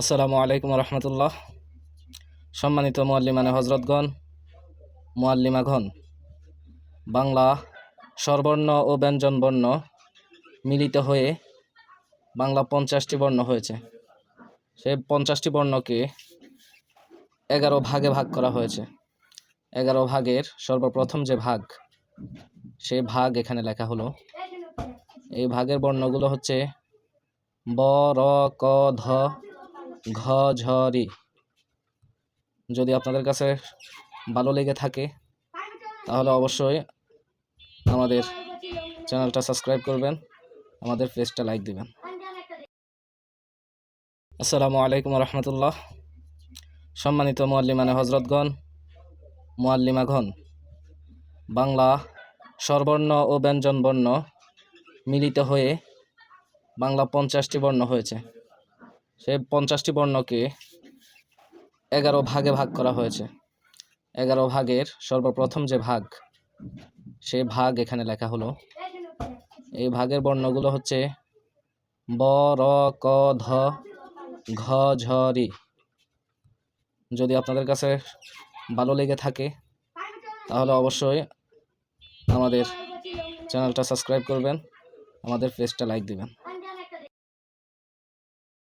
আসসালামু আলাইকুম রহমতুল্লাহ। সম্মানিত মুআল্লিমানে হজরতগণ, মুআল্লিমাগণ, বাংলা স্বরবর্ণ ও ব্যঞ্জন বর্ণ মিলিত হয়ে বাংলা 50টি বর্ণ হয়েছে। সেই 50টি বর্ণকে 11 ভাগে ভাগ করা হয়েছে। 11 ভাগের সর্বপ্রথম যে ভাগ, সেই ভাগ এখানে লেখা হলো। এই ভাগের বর্ণগুলো হচ্ছে ব, র, ক, ধ, ঘ, ঝ, রি। যদি আপনাদের কাছে ভালো লেগে থাকে তাহলে অবশ্যই আমাদের চ্যানেলটা সাবস্ক্রাইব করবেন, আমাদের পেজটা লাইক দিবেন। আসসালামু আলাইকুম রহমতুল্লাহ। সম্মানিত মুআল্লিমানে হজরতগণ, মুআল্লিমাগণ, বাংলা স্বরবর্ণ ও ব্যঞ্জন বর্ণ মিলিত হয়ে বাংলা 50টি বর্ণ হয়েছে। সেই 50টি বর্ণকে 11 ভাগে ভাগ করা হয়েছে। 11 ভাগের সর্বপ্রথম যে ভাগ, সেই ভাগ এখানে লেখা হলো। এই ভাগের বর্ণগুলো হচ্ছে ব, র, ক, ধ, ঘ, ঝ, রি। যদি আপনাদের কাছে ভালো লেগে থাকে তাহলে অবশ্যই আমাদের চ্যানেলটা সাবস্ক্রাইব করবেন, আমাদের পেজটা লাইক দিবেন।